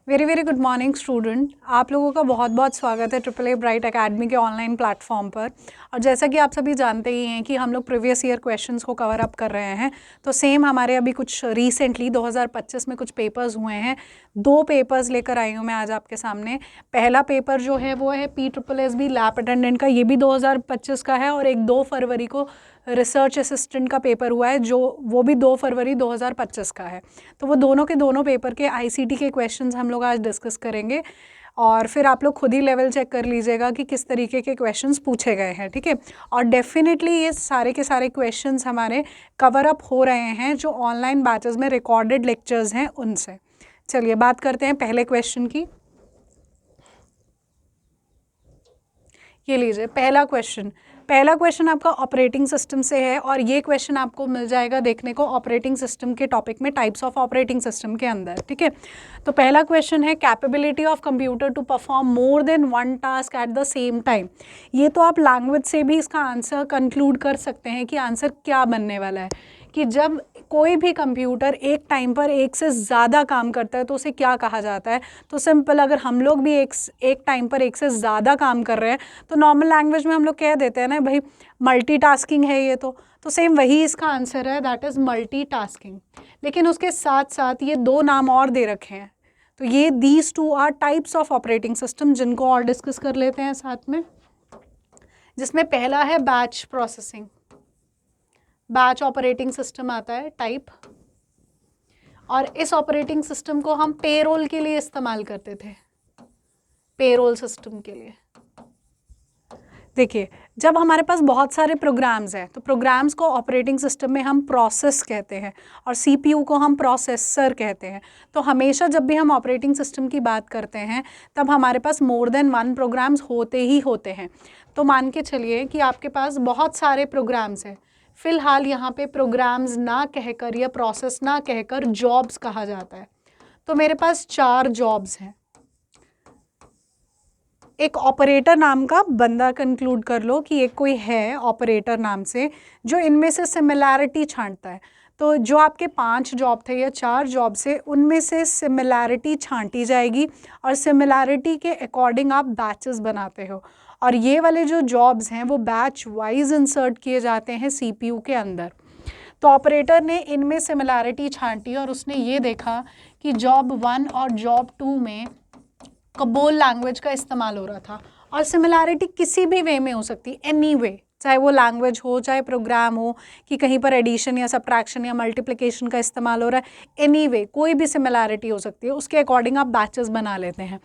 Very very good morning student. आप लोगों का बहुत बहुत स्वागत है ट्रिपल ए ब्राइट एकेडमी के ऑनलाइन प्लेटफॉर्म पर। और जैसा कि आप सभी जानते ही हैं कि हम लोग प्रीवियस ईयर क्वेश्चंस को कवर अप कर रहे हैं, तो सेम हमारे अभी कुछ रिसेंटली 2025 में कुछ पेपर्स हुए हैं। 2 पेपर्स लेकर आई हूँ मैं आज आपके सामने। पहला पेपर जो है वो है PSSB लैब अटेंडेंट का, ये भी 2025 का है, और एक 2 फरवरी को रिसर्च असिस्टेंट का पेपर हुआ है जो वो भी 2 फरवरी 2025 का है। तो वो दोनों के दोनों पेपर के ICT के क्वेश्चंस हम लोग आज डिस्कस करेंगे, और फिर आप लोग खुद ही लेवल चेक कर लीजिएगा कि किस तरीके के क्वेश्चंस पूछे गए हैं, ठीक है। और डेफिनेटली ये सारे के सारे क्वेश्चंस हमारे कवर अप हो रहे हैं जो ऑनलाइन बैचेस में रिकॉर्डेड लेक्चर्स हैं उनसे। चलिए बात करते हैं पहले क्वेश्चन की। ये लीजिए पहला क्वेश्चन आपका ऑपरेटिंग सिस्टम से है, और ये क्वेश्चन आपको मिल जाएगा देखने को ऑपरेटिंग सिस्टम के टॉपिक में, टाइप्स ऑफ ऑपरेटिंग सिस्टम के अंदर, ठीक है। तो पहला क्वेश्चन है capability of computer to perform more than one task at the same time. ये तो आप लैंग्वेज से भी इसका आंसर कंक्लूड कर सकते हैं कि आंसर क्या बनने वाला है, कि जब कोई भी कंप्यूटर एक टाइम पर एक से ज़्यादा काम करता है तो उसे क्या कहा जाता है। तो सिंपल, अगर हम लोग भी एक टाइम पर एक से ज़्यादा काम कर रहे हैं तो नॉर्मल लैंग्वेज में हम लोग कह देते हैं ना भाई मल्टीटास्किंग है ये। तो सेम वही इसका आंसर है, दैट इज़ मल्टीटास्किंग। लेकिन उसके साथ साथ ये 2 नाम और दे रखे हैं। तो ये these 2 are types of operating system, जिनको और डिस्कस कर लेते हैं साथ में। जिसमें पहला है batch processing. Batch operating system आता है टाइप, और इस ऑपरेटिंग सिस्टम को हम पेरोल के लिए इस्तेमाल करते थे, पेरोल सिस्टम के लिए। देखिए, जब हमारे पास बहुत सारे प्रोग्राम्स हैं तो प्रोग्राम्स को ऑपरेटिंग सिस्टम में हम प्रोसेस कहते हैं, और CPU को हम प्रोसेसर कहते हैं। तो हमेशा जब भी हम ऑपरेटिंग सिस्टम की बात करते हैं तब हमारे पास मोर देन 1 प्रोग्राम्स होते ही होते हैं। तो मान के चलिए कि आपके पास बहुत सारे प्रोग्राम्स हैं। फ़िलहाल यहाँ पे प्रोग्राम्स ना कहकर या प्रोसेस ना कहकर जॉब्स कहा जाता है। तो मेरे पास 4 जॉब्स हैं। एक ऑपरेटर नाम का बंदा कंक्लूड कर लो कि एक कोई है ऑपरेटर नाम से जो इनमें से सिमिलैरिटी छांटता है। तो जो आपके 5 जॉब थे या 4 जॉब से, उनमें से सिमिलैरिटी छांटी जाएगी, और सिमिलैरिटी के अकॉर्डिंग आप बैचेस बनाते हो। और ये वाले जो जॉब्स हैं वो बैच वाइज इंसर्ट किए जाते हैं CPU के अंदर। तो ऑपरेटर ने इनमें सिमिलैरिटी छांटी और उसने ये देखा कि जॉब 1 और जॉब 2 में कबोल लैंग्वेज का इस्तेमाल हो रहा था। और सिमिलैरिटी किसी भी वे में हो सकती, एनी वे, चाहे वो लैंग्वेज हो चाहे प्रोग्राम हो, कि कहीं पर एडिशन या सब्ट्रैक्शन या मल्टीप्लिकेशन का इस्तेमाल हो रहा है, एनी वे कोई भी सिमिलैरिटी हो सकती है। उसके अकॉर्डिंग आप बैचेस बना लेते हैं।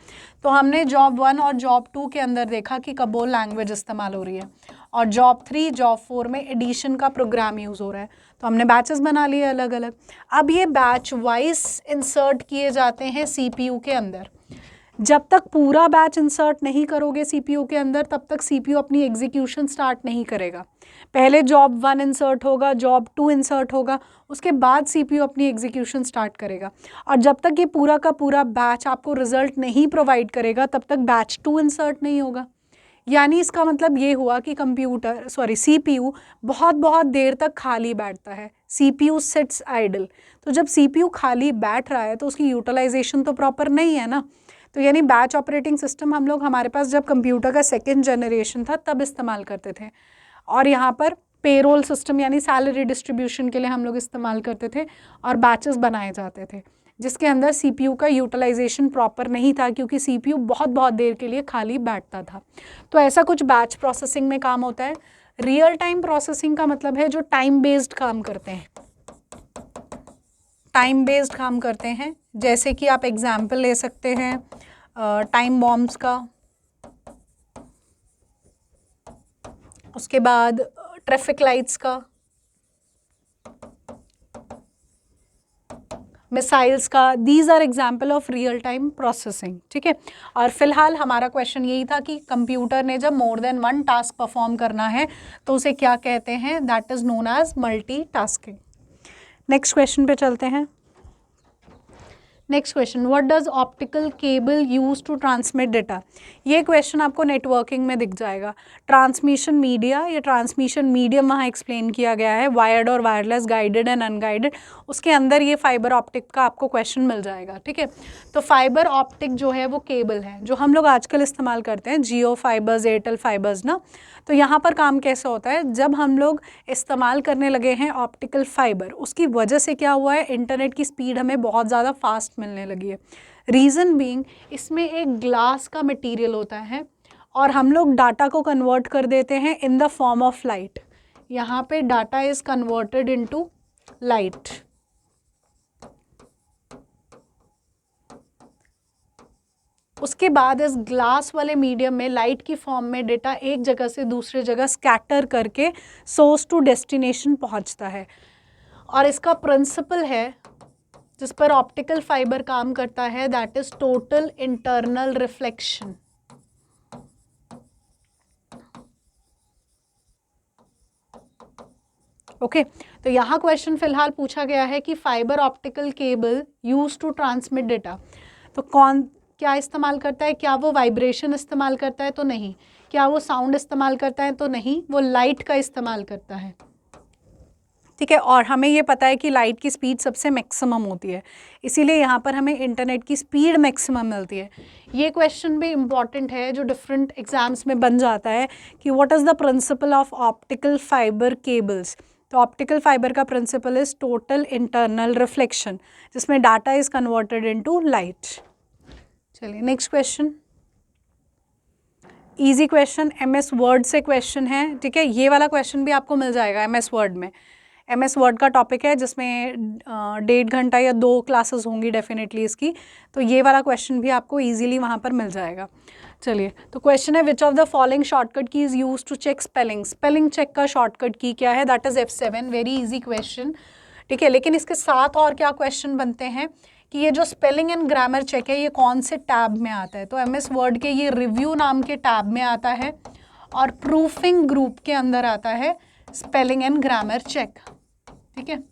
तो हमने जॉब 1 और जॉब 2 के अंदर देखा कि कबोल लैंग्वेज इस्तेमाल हो रही है, और जॉब 3 जॉब 4 में एडिशन का प्रोग्राम यूज़ हो रहा है। तो हमने बैचेस बना लिए अलग अलग। अब ये बैच वाइज इंसर्ट किए जाते हैं CPU के अंदर। जब तक पूरा बैच इंसर्ट नहीं करोगे CPU के अंदर, तब तक CPU अपनी एग्जीक्यूशन स्टार्ट नहीं करेगा। पहले जॉब 1 इंसर्ट होगा, जॉब 2 इंसर्ट होगा, उसके बाद CPU अपनी एग्जीक्यूशन स्टार्ट करेगा। और जब तक ये पूरा का पूरा बैच आपको रिजल्ट नहीं प्रोवाइड करेगा तब तक बैच 2 इंसर्ट नहीं होगा। यानी इसका मतलब ये हुआ कि CPU बहुत बहुत देर तक खाली बैठता है। CPU sits idle. तो जब CPU खाली बैठ रहा है तो उसकी यूटिलाइजेशन तो प्रॉपर नहीं है ना। तो यानी बैच ऑपरेटिंग सिस्टम हम लोग हमारे पास जब कंप्यूटर का 2nd जनरेशन था तब इस्तेमाल करते थे, और यहाँ पर पेरोल सिस्टम यानी सैलरी डिस्ट्रीब्यूशन के लिए हम लोग इस्तेमाल करते थे, और बैचेस बनाए जाते थे जिसके अंदर CPU का यूटिलाइजेशन प्रॉपर नहीं था, क्योंकि CPU बहुत बहुत देर के लिए खाली बैठता था। तो ऐसा कुछ बैच प्रोसेसिंग में काम होता है। रियल टाइम प्रोसेसिंग का मतलब है जो टाइम बेस्ड काम करते हैं, टाइम बेस्ड काम करते हैं। जैसे कि आप एग्जाम्पल ले सकते हैं टाइम बॉम्ब्स का, उसके बाद ट्रैफिक लाइट्स का, मिसाइल्स का। These are example of real time processing, ठीक है। और फिलहाल हमारा क्वेश्चन यही था कि कंप्यूटर ने जब मोर देन 1 टास्क परफॉर्म करना है तो उसे क्या कहते हैं, that is known as multitasking. Next question पे चलते हैं। Next question, what does optical cable use to transmit data. ये क्वेश्चन आपको नेटवर्किंग में दिख जाएगा। ट्रांसमिशन मीडिया या ट्रांसमिशन मीडियम वहाँ एक्सप्लेन किया गया है, वायर्ड और वायरलेस, गाइडेड एंड अनगाइडेड, उसके अंदर ये फाइबर ऑप्टिक का आपको क्वेश्चन मिल जाएगा। ठीक है, तो फाइबर ऑप्टिक जो है वो केबल है जो हम लोग आजकल इस्तेमाल करते हैं, जियो फाइबर्स, एयरटेल फाइबर्स ना। तो यहाँ पर काम कैसे होता है, जब हम लोग इस्तेमाल करने लगे हैं ऑप्टिकल फाइबर, उसकी वजह से क्या हुआ है, इंटरनेट की स्पीड हमें बहुत ज़्यादा फास्ट मिलने लगी है। रीज़न बीइंग, इसमें एक ग्लास का मटेरियल होता है और हम लोग डाटा को कन्वर्ट कर देते हैं in the form of light. यहाँ पे data is converted into light. उसके बाद इस ग्लास वाले मीडियम में लाइट की फॉर्म में डेटा एक जगह से दूसरे जगह स्कैटर करके सोर्स टू डेस्टिनेशन पहुंचता है। और इसका प्रिंसिपल है जिस पर ऑप्टिकल फाइबर काम करता है, that is total internal reflection. Okay, तो यहाँ क्वेश्चन फिलहाल पूछा गया है कि fibre optical cable use to transmit data, तो कौन क्या इस्तेमाल करता है, क्या वो वाइब्रेशन इस्तेमाल करता है, तो नहीं। क्या वो साउंड इस्तेमाल करता है, तो नहीं, वो लाइट का इस्तेमाल करता है। ठीक है, और हमें ये पता है कि लाइट की स्पीड सबसे मैक्सिमम होती है, इसीलिए यहाँ पर हमें इंटरनेट की स्पीड मैक्सिमम मिलती है। ये क्वेश्चन भी इम्पॉर्टेंट है जो डिफरेंट एग्जाम्स में बन जाता है कि what is the principle of optical fibre cables. तो ऑप्टिकल फाइबर का principle is total internal reflection, जिसमें data is converted into light. चलिए next question, easy question, MS Word से क्वेश्चन है। ठीक है, ये वाला क्वेश्चन भी आपको मिल जाएगा एमएस वर्ड में। एमएस वर्ड का टॉपिक है जिसमें 1.5 घंटा या 2 क्लासेस होंगी डेफिनेटली इसकी, तो ये वाला क्वेश्चन भी आपको इजीली वहाँ पर मिल जाएगा। चलिए, तो क्वेश्चन है which of the following shortcut key is used to check spelling. Spelling check का शॉर्टकट की क्या है, that is F7। Very easy question. ठीक है, लेकिन इसके साथ और क्या क्वेश्चन बनते हैं कि ये जो स्पेलिंग एंड ग्रामर चेक है ये कौन से टैब में आता है, तो एमएस वर्ड के ये रिव्यू नाम के टैब में आता है और प्रूफिंग ग्रुप के अंदर आता है स्पेलिंग एंड ग्रामर चेक। ठीक है,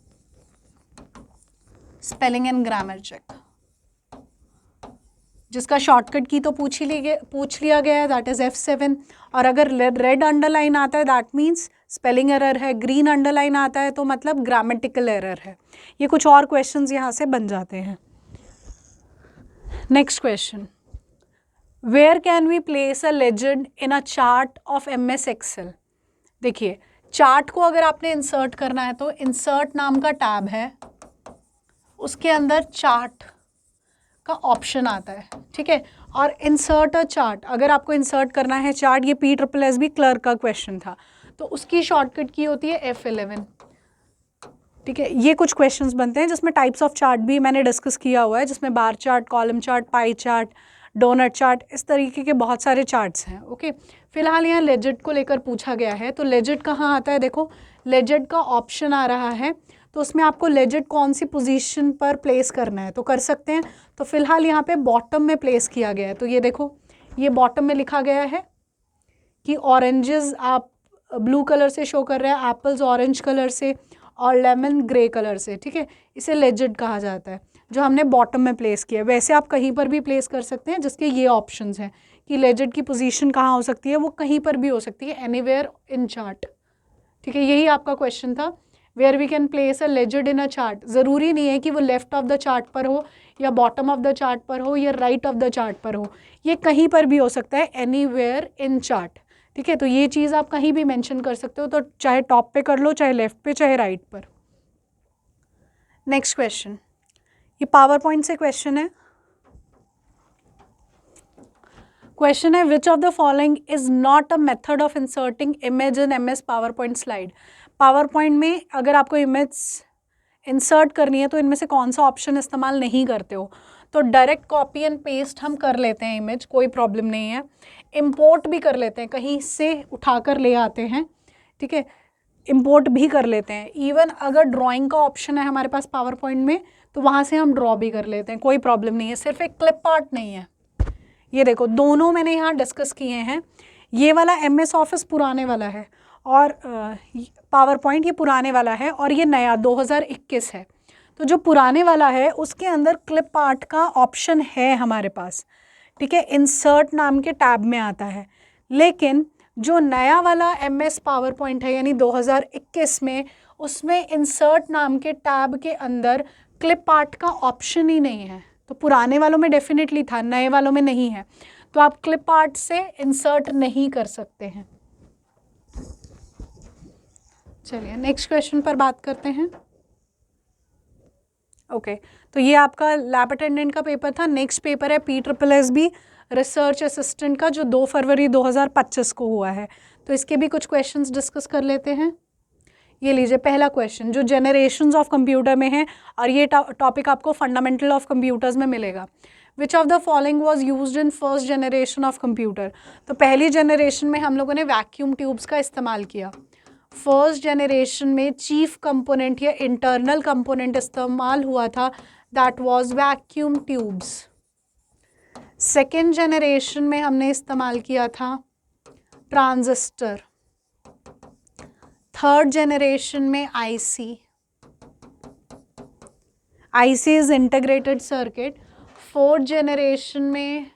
स्पेलिंग एंड ग्रामर चेक, जिसका शॉर्टकट की तो पूछ लिया गया है, दैट इज F7। और अगर रेड अंडरलाइन आता है दैट मीन्स स्पेलिंग एरर है, ग्रीन अंडरलाइन आता है तो मतलब ग्रामेटिकल एरर है। ये कुछ और क्वेश्चंस यहाँ से बन जाते हैं। Next question, where can we place a legend in a chart of MS excel. देखिए, चार्ट को अगर आपने इंसर्ट करना है तो इंसर्ट नाम का टैब है, उसके अंदर चार्ट का ऑप्शन आता है। ठीक है, और इंसर्ट अ चार्ट, अगर आपको इंसर्ट करना है चार्ट, ये PSSB क्लर्क का क्वेश्चन था, तो उसकी शॉर्टकट की होती है F11। ठीक है, ये कुछ क्वेश्चंस बनते हैं जिसमें टाइप्स ऑफ चार्ट भी मैंने डिस्कस किया हुआ है, जिसमें bar chart, column chart, pie chart, donut chart, इस तरीके के बहुत सारे चार्ट्स हैं। ओके, फिलहाल यहाँ लेजेंड को लेकर पूछा गया है, तो लेजेंड कहाँ आता है, देखो लेजेंड का ऑप्शन आ रहा है, तो उसमें आपको लेजेंड कौन सी पोजीशन पर प्लेस करना है तो कर सकते हैं। तो फिलहाल यहाँ पे बॉटम में प्लेस किया गया है, तो ये देखो ये बॉटम में लिखा गया है कि ऑरेंजेस आप ब्लू कलर से शो कर रहे हैं, एप्पल्स ऑरेंज कलर से और लेमन ग्रे कलर से। ठीक है, इसे लेजेंड कहा जाता है, जो हमने बॉटम में प्लेस किया है। वैसे आप कहीं पर भी प्लेस कर सकते हैं, जिसके ये ऑप्शंस हैं कि लेजेंड की पोजीशन कहाँ हो सकती है, वो कहीं पर भी हो सकती है, एनीवेयर इन चार्ट। ठीक है, यही आपका क्वेश्चन था, where we can place a legend in a chart. ज़रूरी नहीं है कि वो लेफ्ट ऑफ द चार्ट पर हो या बॉटम ऑफ द चार्ट पर हो या राइट ऑफ द चार्ट पर हो, ये कहीं पर भी हो सकता है, एनीवेयर इन चार्ट। ठीक है, तो ये चीज़ आप कहीं भी मेंशन कर सकते हो, तो चाहे टॉप पे कर लो, चाहे लेफ्ट पे, चाहे राइट पर। नेक्स्ट क्वेश्चन, ये पावर पॉइंट से क्वेश्चन है। क्वेश्चन है which of the following is not a method of inserting image in MS power point slide. Power point में अगर आपको इमेज इंसर्ट करनी है तो इनमें से कौन सा ऑप्शन इस्तेमाल नहीं करते हो, तो डायरेक्ट कॉपी एंड पेस्ट हम कर लेते हैं इमेज, कोई प्रॉब्लम नहीं है। इम्पोर्ट भी कर लेते हैं, कहीं से उठाकर ले आते हैं। ठीक है, इम्पोर्ट भी कर लेते हैं। इवन अगर ड्राइंग का ऑप्शन है हमारे पास पावर पॉइंट में तो वहाँ से हम ड्रॉ भी कर लेते हैं, कोई प्रॉब्लम नहीं है। सिर्फ एक क्लिप आर्ट नहीं है। ये देखो दोनों मैंने यहाँ डिस्कस किए हैं। ये वाला MS ऑफिस पुराने वाला है और पावर पॉइंट ये पुराने वाला है, और ये नया 2021 है। तो जो पुराने वाला है उसके अंदर क्लिप आर्ट का ऑप्शन है हमारे पास, ठीक है, इंसर्ट नाम के टैब में आता है। लेकिन जो नया वाला MS पावर पॉइंट है यानी 2021 में, उसमें इंसर्ट नाम के टैब के अंदर क्लिप आर्ट का ऑप्शन ही नहीं है। तो पुराने वालों में डेफिनेटली था, नए वालों में नहीं है, तो आप क्लिप आर्ट से इंसर्ट नहीं कर सकते हैं। चलिए नेक्स्ट क्वेश्चन पर बात करते हैं। ओके, तो ये आपका लैब अटेंडेंट का पेपर था। नेक्स्ट पेपर है PSSB रिसर्च असिस्टेंट का, जो 2 फरवरी 2025 को हुआ है। तो इसके भी कुछ क्वेश्चंस डिस्कस कर लेते हैं। ये लीजिए पहला क्वेश्चन जो जनरेशंस ऑफ कंप्यूटर में है, और ये टॉपिक आपको फंडामेंटल ऑफ कंप्यूटर्स में मिलेगा। विच of the following was used in first generation of computer. तो पहली जनरेशन में हम लोगों ने वैक्यूम ट्यूब्स का इस्तेमाल किया। फर्स्ट जनरेशन में चीफ कंपोनेंट या इंटरनल कंपोनेंट इस्तेमाल हुआ था, that was vacuum tubes. Second generation में हमने इस्तेमाल किया था ट्रांजिस्टर। थर्ड जनरेशन में IC is integrated circuit. Fourth generation में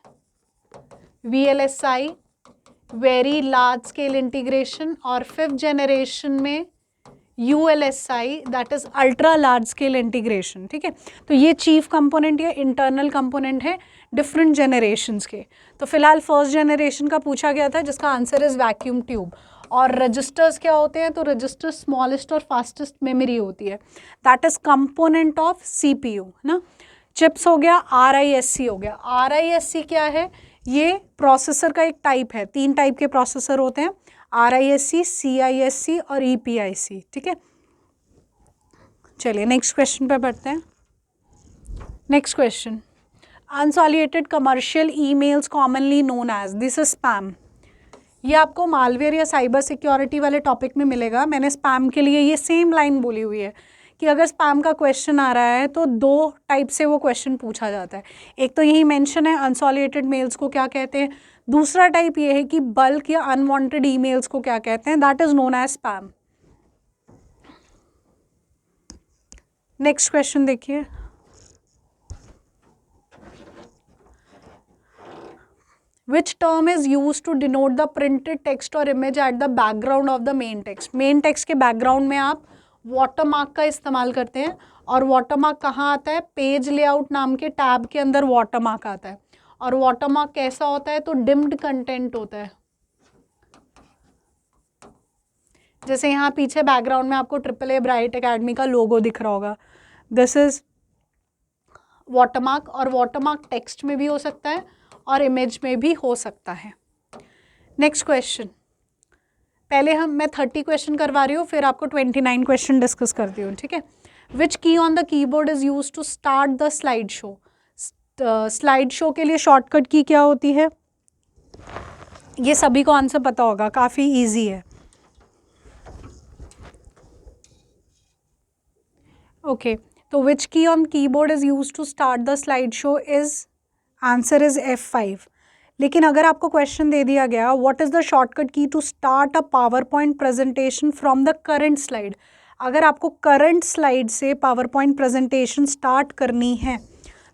VLSI very large scale integration, और फिफ्थ जनरेशन में ULSI that is ultra large scale integration, ठीक है। तो ये चीफ कंपोनेंट या इंटरनल कंपोनेंट है डिफरेंट जनरेशन्स के। तो फिलहाल फर्स्ट जनरेशन का पूछा गया था, जिसका आंसर इज वैक्यूम ट्यूब। और रजिस्टर्स क्या होते हैं, तो रजिस्टर स्मॉलेस्ट और फास्टेस्ट मेमोरी होती है, that is component of CPU ना। चिप्स हो गया, RISC हो गया। RISC क्या है, ये प्रोसेसर का एक टाइप है। 3 टाइप के प्रोसेसर होते हैं, RISC, CISC और EPIC, ठीक है। चलिए नेक्स्ट क्वेश्चन पे बढ़ते हैं। Next question, unsolicited commercial emails commonly known as, this is spam. ये आपको मालवेयर या साइबर सिक्योरिटी वाले टॉपिक में मिलेगा। मैंने स्पैम के लिए ये सेम लाइन बोली हुई है कि अगर स्पैम का क्वेश्चन आ रहा है तो 2 टाइप से वो क्वेश्चन पूछा जाता है। एक तो यही मेंशन है अनसॉलिसिटेड मेल्स को क्या कहते हैं, दूसरा टाइप ये है कि बल्क या अनवांटेड ईमेल्स को क्या कहते हैं, that is known as spam. Next question देखिए, Which term is used to denote the printed text or image at the background of the main text? Main text के बैकग्राउंड में आप watermark का इस्तेमाल करते हैं, और वाटरमार्क कहाँ आता है, पेज लेआउट नाम के टैब के अंदर वाटरमार्क आता है। और वाटरमार्क कैसा होता है, तो डिम्ड कंटेंट होता है। जैसे यहाँ पीछे बैकग्राउंड में आपको AAA ब्राइट एकेडमी का लोगो दिख रहा होगा, दिस इज वाटरमार्क। और वाटरमार्क टेक्स्ट में भी हो सकता है और इमेज में भी हो सकता है। नेक्स्ट क्वेश्चन, पहले मैं 30 क्वेश्चन करवा रही हूँ, फिर आपको 29 क्वेश्चन डिस्कस करती हूँ, ठीक है। Which key on the keyboard is use to start the slide show. Slide show के लिए शॉर्टकट की क्या होती है, ये सभी को आंसर पता होगा, काफ़ी ईजी है। ओके, तो which key on keyboard is use to start the slide show is, answer is F5। लेकिन अगर आपको क्वेश्चन दे दिया गया what is the shortcut key to start a PowerPoint presentation from the current slide, अगर आपको current slide से PowerPoint presentation start करनी है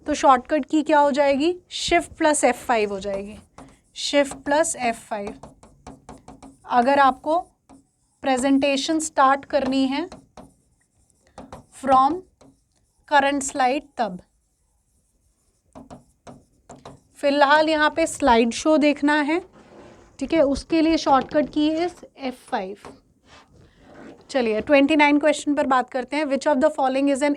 तो शॉर्टकट की क्या हो जाएगी, Shift + F5 हो जाएगी, Shift + F5। अगर आपको प्रेजेंटेशन स्टार्ट करनी है फ्रॉम करंट स्लाइड तब। फिलहाल यहाँ पे स्लाइड शो देखना है, ठीक है, उसके लिए शॉर्टकट की इज F5। चलिए 29 क्वेश्चन पर बात करते हैं। Which of the following is an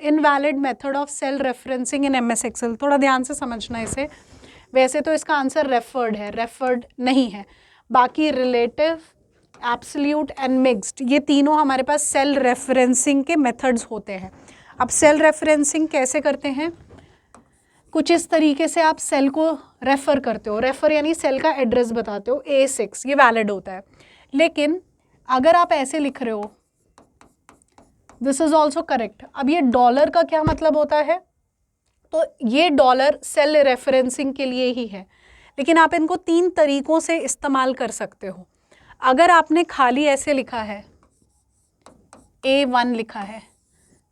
invalid method of cell referencing in MS Excel। थोड़ा ध्यान से समझना इसे, वैसे तो इसका आंसर रेफर्ड है, रेफर्ड नहीं है। बाकी रिलेटिव, एब्सोल्यूट एंड मिक्स्ड, ये तीनों हमारे पास सेल रेफरेंसिंग के मेथड्स होते हैं। अब सेल रेफरेंसिंग कैसे करते हैं, कुछ इस तरीके से आप सेल को रेफ़र करते हो, रेफ़र यानी सेल का एड्रेस बताते हो, A6, ये वैलिड होता है। लेकिन अगर आप ऐसे लिख रहे हो, दिस इज ऑल्सो करेक्ट। अब ये डॉलर का क्या मतलब होता है, तो ये डॉलर सेल रेफरेंसिंग के लिए ही है, लेकिन आप इनको 3 तरीकों से इस्तेमाल कर सकते हो। अगर आपने खाली ऐसे लिखा है, A1 लिखा है,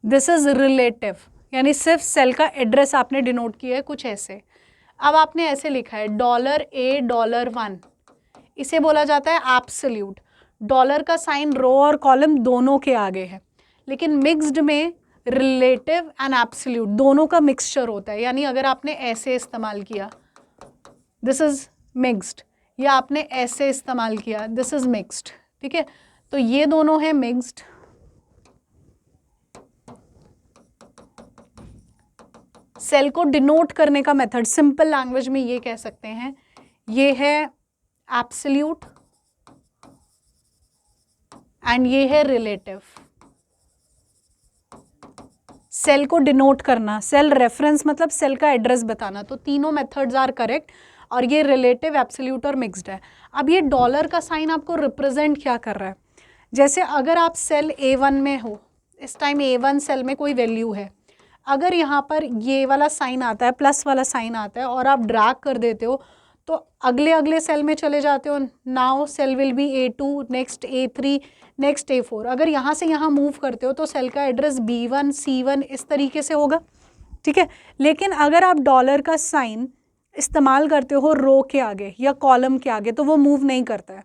दिस इज रिलेटिव, यानी सिर्फ सेल का एड्रेस आपने डिनोट किया है कुछ ऐसे। अब आपने ऐसे लिखा है $A $1, इसे बोला जाता है एब्सोल्यूट। डॉलर का साइन रो और कॉलम दोनों के आगे है, लेकिन मिक्स्ड में रिलेटिव एंड एब्सोल्यूट दोनों का मिक्सचर होता है। यानी अगर आपने ऐसे इस्तेमाल किया दिस इज मिक्स्ड, या आपने ऐसे इस्तेमाल किया दिस इज मिक्स्ड, ठीक है। तो ये दोनों है मिक्स्ड, सेल को डिनोट करने का मेथड सिंपल लैंग्वेज में ये कह सकते हैं, ये है एब्सोल्यूट एंड ये है रिलेटिव। सेल को डिनोट करना, सेल रेफरेंस मतलब सेल का एड्रेस बताना, तो तीनों मेथड्स आर करेक्ट, और ये रिलेटिव, एब्सोल्यूट और मिक्स्ड है। अब ये डॉलर का साइन आपको रिप्रेजेंट क्या कर रहा है, जैसे अगर आप सेल A1 में हो, इस टाइम A1 सेल में कोई वैल्यू है, अगर यहाँ पर ये वाला साइन आता है, प्लस वाला साइन आता है, और आप ड्रैग कर देते हो तो अगले अगले सेल में चले जाते हो, now cell will be A2, next A3, next A4। अगर यहाँ से यहाँ मूव करते हो तो सेल का एड्रेस B1 C1 इस तरीके से होगा, ठीक है। लेकिन अगर आप डॉलर का साइन इस्तेमाल करते हो रो के आगे या कॉलम के आगे तो वो मूव नहीं करता है।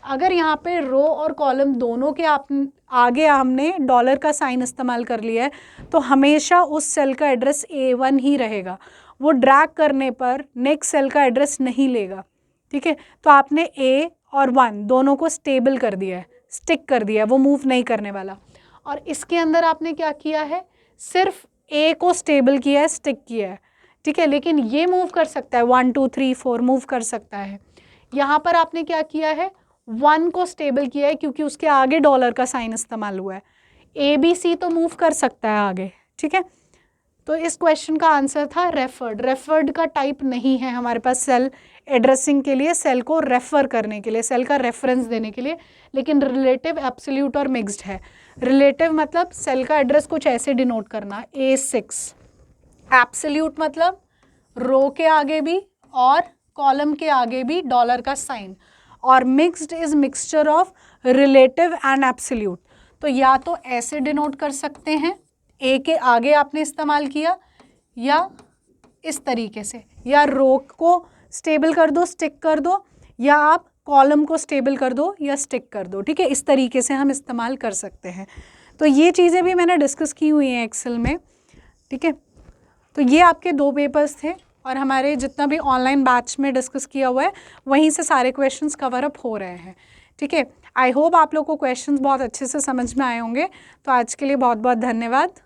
अगर यहाँ पे रो और कॉलम दोनों के आगे हमने डॉलर का साइन इस्तेमाल कर लिया है तो हमेशा उस सेल का एड्रेस A1 ही रहेगा, वो ड्रैग करने पर नेक्स्ट सेल का एड्रेस नहीं लेगा, ठीक है। तो आपने A और 1 दोनों को स्टेबल कर दिया है, स्टिक कर दिया है, वो मूव नहीं करने वाला। और इसके अंदर आपने क्या किया है, सिर्फ A को स्टेबल किया है, स्टिक किया है, ठीक है। लेकिन ये मूव कर सकता है, 1 2 3 4 मूव कर सकता है। यहाँ पर आपने क्या किया है, 1 को स्टेबल किया है क्योंकि उसके आगे डॉलर का साइन इस्तेमाल हुआ है। ABC तो मूव कर सकता है आगे, ठीक है। तो इस क्वेश्चन का आंसर था रेफर्ड। रेफर्ड का टाइप नहीं है हमारे पास सेल एड्रेसिंग के लिए, सेल को रेफर करने के लिए, सेल का रेफरेंस देने के लिए, लेकिन रिलेटिव, एब्सोल्यूट और मिक्स्ड है। रिलेटिव मतलब सेल का एड्रेस कुछ ऐसे डिनोट करना, A6। एब्सोल्यूट मतलब रो के आगे भी और कॉलम के आगे भी डॉलर का साइन, और mixed is mixture of relative and absolute. तो या तो ऐसे डिनोट कर सकते हैं, A के आगे आपने इस्तेमाल किया, या इस तरीके से, या रो को स्टेबल कर दो, स्टिक कर दो, या आप कॉलम को स्टेबल कर दो या स्टिक कर दो, ठीक है। इस तरीके से हम इस्तेमाल कर सकते हैं। तो ये चीज़ें भी मैंने डिस्कस की हुई हैं एक्सेल में, ठीक है। तो ये आपके 2 पेपर्स थे, और हमारे जितना भी ऑनलाइन बैच में डिस्कस किया हुआ है वहीं से सारे क्वेश्चंस कवर अप हो रहे हैं, ठीक है। आई होप आप लोग को क्वेश्चंस बहुत अच्छे से समझ में आए होंगे। तो आज के लिए बहुत बहुत धन्यवाद।